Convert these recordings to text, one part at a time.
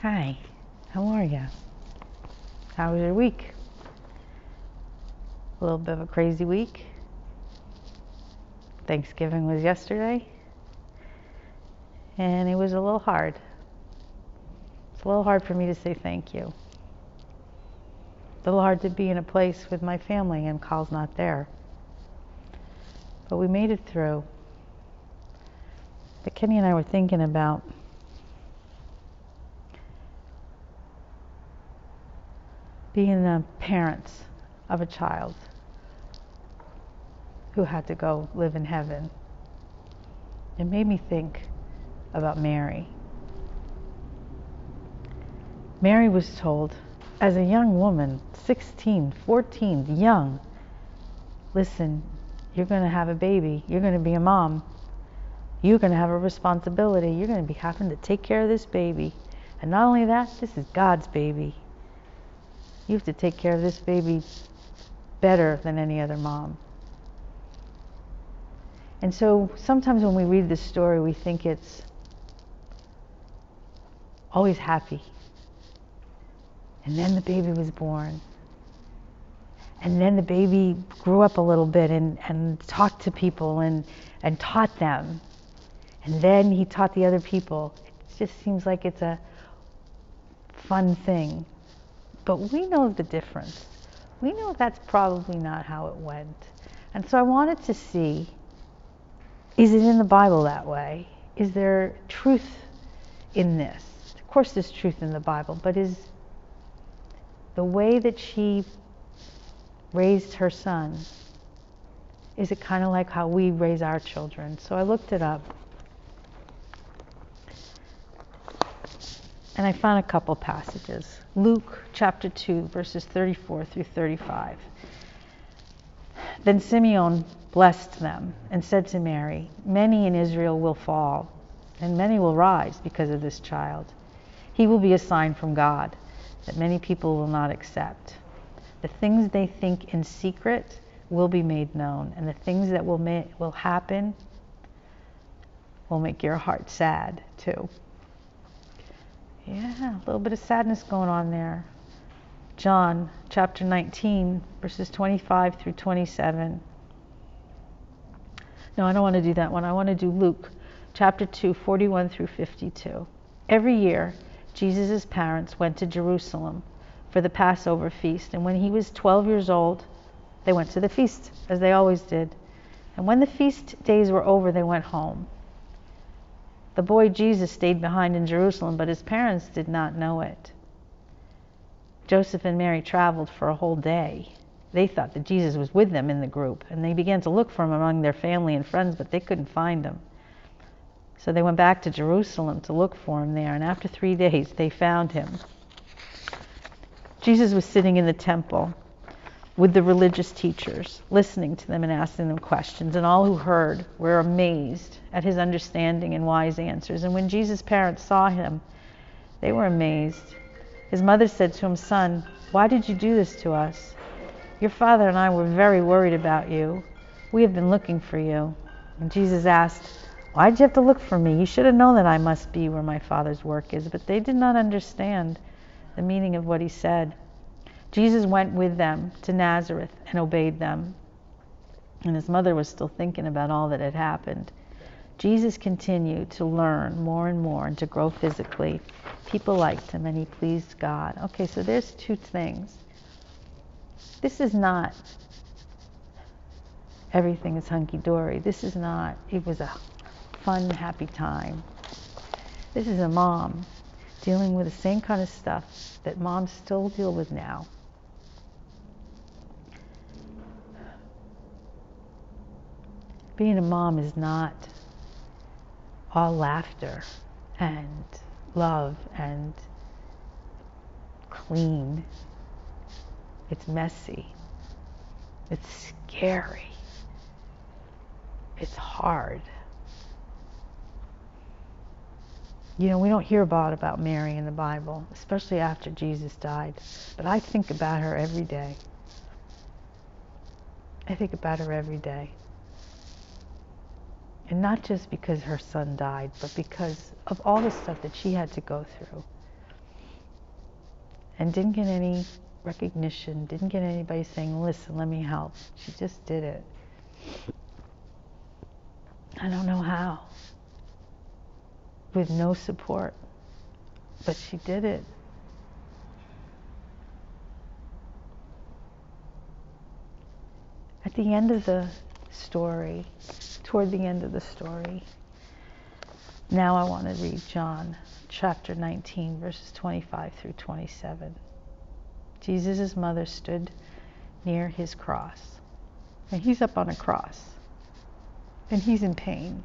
Hi, how are you? How was your week? A little bit of a crazy week. Thanksgiving was yesterday, and it was a little hard. It's a little hard for me to say thank you. A little hard to be in a place with my family and Carl's not there. But we made it through. But Kenny and I were thinking about being the parents of a child who had to go live in heaven. It made me think about Mary. Mary was told, as a young woman, 16, 14, young, listen, you're going to have a baby. You're going to be a mom. You're going to have a responsibility. You're going to be having to take care of this baby. And not only that, this is God's baby. You have to take care of this baby better than any other mom. And so sometimes when we read this story, we think it's always happy. And then the baby was born. And then the baby grew up a little bit and talked to people and taught them. And then he taught the other people. It just seems like it's a fun thing. But we know the difference. We know that's probably not how it went. And so I wanted to see, is it in the Bible that way? Is there truth in this? Of course there's truth in the Bible, but is the way that she raised her son, is it kind of like how we raise our children? So I looked it up. And I found a couple passages. Luke chapter 2, verses 34 through 35. Then Simeon blessed them and said to Mary, many in Israel will fall, and many will rise because of this child. He will be a sign from God that many people will not accept. The things they think in secret will be made known, and the things that will happen will make your heart sad too. Yeah, a little bit of sadness going on there. John chapter 19, verses 25 through 27. No, I don't want to do that one. I want to do Luke chapter 2, 41 through 52. Every year, Jesus' parents went to Jerusalem for the Passover feast. And when he was 12 years old, they went to the feast, as they always did. And when the feast days were over, they went home. The boy Jesus stayed behind in Jerusalem, but his parents did not know it. Joseph and Mary traveled for a whole day. They thought that Jesus was with them in the group, and they began to look for him among their family and friends, but they couldn't find him. So they went back to Jerusalem to look for him there, and after 3 days, they found him. Jesus was sitting in the temple with the religious teachers, listening to them and asking them questions, and all who heard were amazed at his understanding and wise answers. And when Jesus' parents saw him, they were amazed. His mother said to him, son, why did you do this to us? Your father and I were very worried about you. We have been looking for you. And Jesus asked, why did you have to look for me? You should have known that I must be where my Father's work is. But they did not understand the meaning of what he said. Jesus went with them to Nazareth and obeyed them. And his mother was still thinking about all that had happened. Jesus continued to learn more and more and to grow physically. People liked him and he pleased God. Okay, so there's two things. This is not everything is hunky-dory. This is not, it was a fun, happy time. This is a mom dealing with the same kind of stuff that moms still deal with now. Being a mom is not all laughter and love and clean. It's messy. It's scary. It's hard. You know, we don't hear about Mary in the Bible, especially after Jesus died. But I think about her every day. I think about her every day. And not just because her son died, but because of all the stuff that she had to go through. and didn't get any recognition, didn't get anybody saying, listen, let me help. She just did it. I don't know how. With no support. But she did it. At the end of the story, toward the end of the story, now I want to read John chapter 19, verses 25 through 27. Jesus' mother stood near his cross. And he's up on a cross. And he's in pain.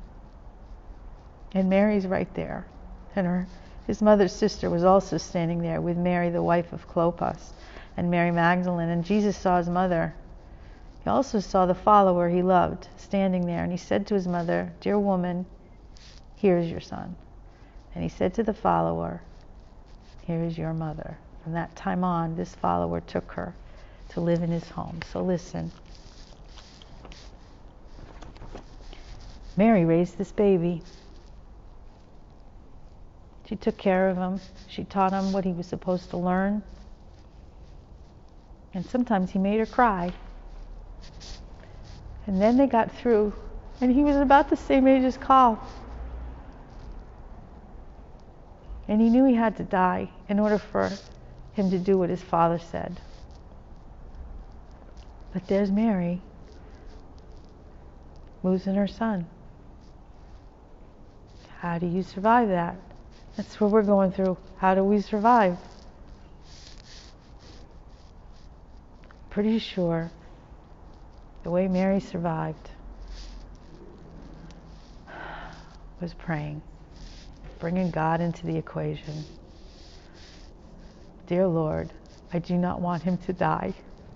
And Mary's right there. And his mother's sister was also standing there with Mary, the wife of Clopas, and Mary Magdalene. And Jesus saw his mother. He also saw the follower he loved standing there. And he said to his mother, dear woman, here is your son. And he said to the follower, here is your mother. From that time on, this follower took her to live in his home. So listen. Mary raised this baby. She took care of him. She taught him what he was supposed to learn. And sometimes he made her cry. And then they got through. And he was about the same age as Carl. And he knew he had to die in order for him to do what his father said. But there's Mary, losing her son. How do you survive that? That's what we're going through. How do we survive? Pretty sure the way Mary survived was praying, bringing God into the equation. Dear Lord, I do not want him to die.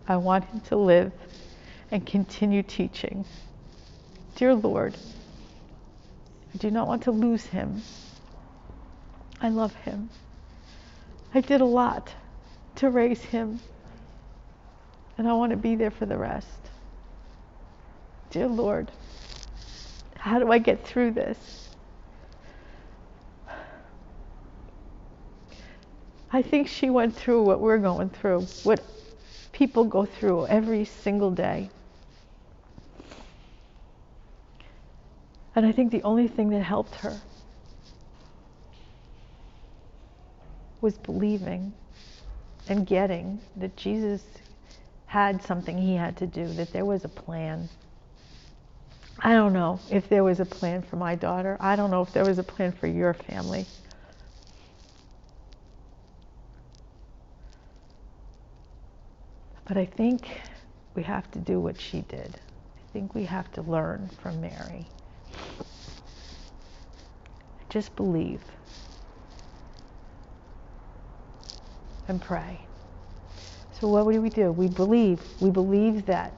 I want him to live and continue teaching. Dear Lord, I do not want to lose him. I love him. I did a lot to raise him, and I want to be there for the rest. Dear Lord, how do I get through this? I think she went through what we're going through, what people go through every single day. And I think the only thing that helped her was believing and getting that Jesus had something he had to do, that there was a plan. I don't know if there was a plan for my daughter. I don't know if there was a plan for your family. But I think we have to do what she did. I think we have to learn from Mary. Just believe. And pray. So what do? We believe. We believe that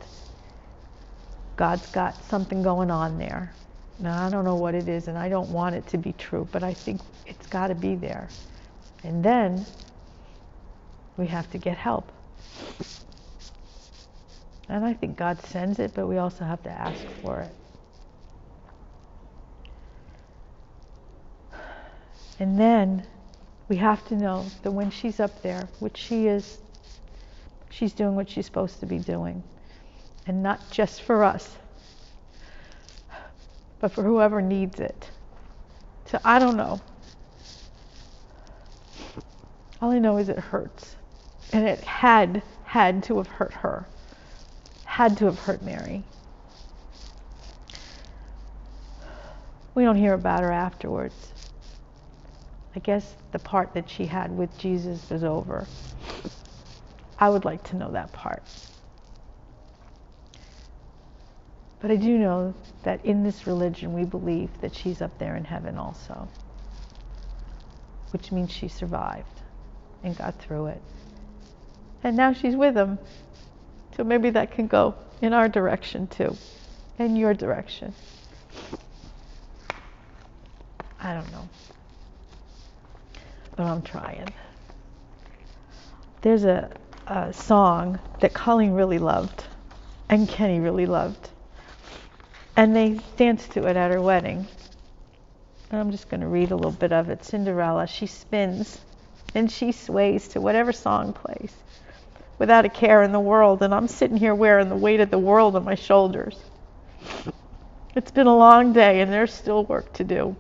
God's got something going on there. Now, I don't know what it is, and I don't want it to be true, but I think it's got to be there. And then we have to get help. And I think God sends it, but we also have to ask for it. And then we have to know that when she's up there, which she is, she's doing what she's supposed to be doing. And not just for us, but for whoever needs it. So I don't know. All I know is it hurts. And it had to have hurt her. Had to have hurt Mary. We don't hear about her afterwards. I guess the part that she had with Jesus was over. I would like to know that part. But I do know that in this religion we believe that she's up there in heaven also. Which means she survived and got through it. And now she's with him. So maybe that can go in our direction too. In your direction. I don't know. But I'm trying. There's a song that Colleen really loved and Kenny really loved. And they danced to it at her wedding. And I'm just going to read a little bit of it. Cinderella, she spins And she sways to whatever song plays without a care in the world. And I'm sitting here wearing the weight of the world on my shoulders. It's been a long day and there's still work to do.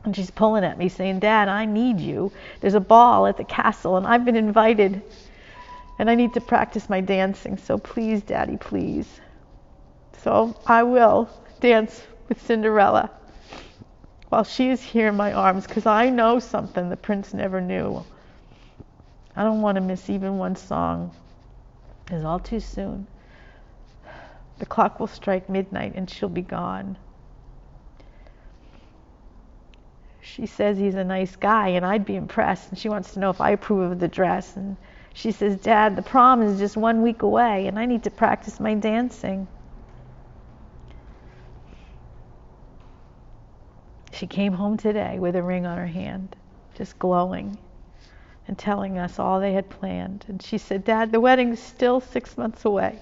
And she's pulling at me saying, Dad, I need you. There's a ball at the castle and I've been invited and I need to practice my dancing. So please, Daddy, please. So I will dance with Cinderella while she is here in my arms, because I know something the prince never knew. I don't want to miss even one song. It's all too soon. The clock will strike midnight and she'll be gone. She says he's a nice guy and I'd be impressed, and she wants to know if I approve of the dress. And she says, Dad, the prom is just 1 week away and I need to practice my dancing. She came home today with a ring on her hand, just glowing and telling us all they had planned. And she said, Dad, the wedding's still 6 months away,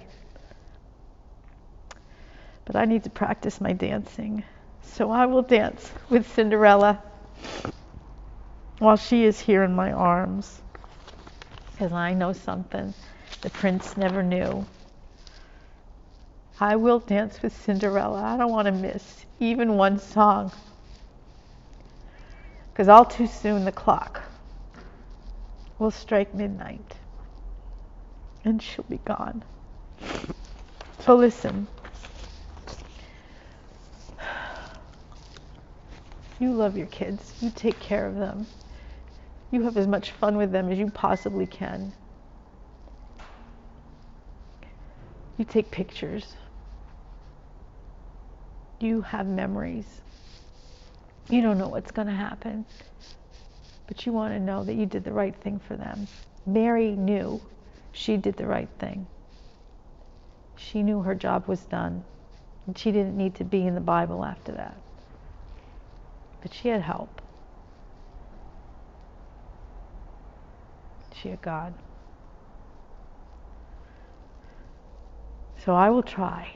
but I need to practice my dancing. So I will dance with Cinderella while she is here in my arms, because I know something the prince never knew. I will dance with Cinderella. I don't want to miss even one song, because all too soon the clock will strike midnight and she'll be gone. So listen, you love your kids. You take care of them. You have as much fun with them as you possibly can. You take pictures. You have memories. You don't know what's going to happen, but you want to know that you did the right thing for them. Mary knew she did the right thing. She knew her job was done, and she didn't need to be in the Bible after that. But she had help. She had God. So I will try,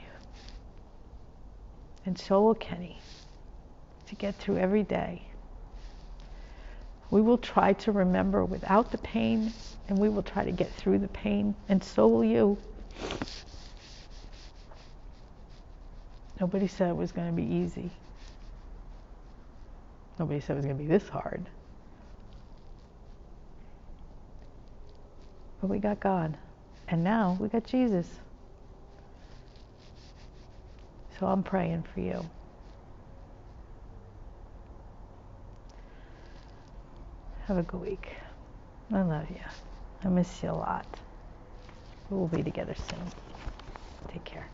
and so will Kenny, to get through every day. We will try to remember without the pain, and we will try to get through the pain, and so will you. Nobody said it was going to be easy. Nobody said it was going to be this hard. But we got God, and now we got Jesus. So I'm praying for you. Have a good week. I love you. I miss you a lot. We'll be together soon. Take care.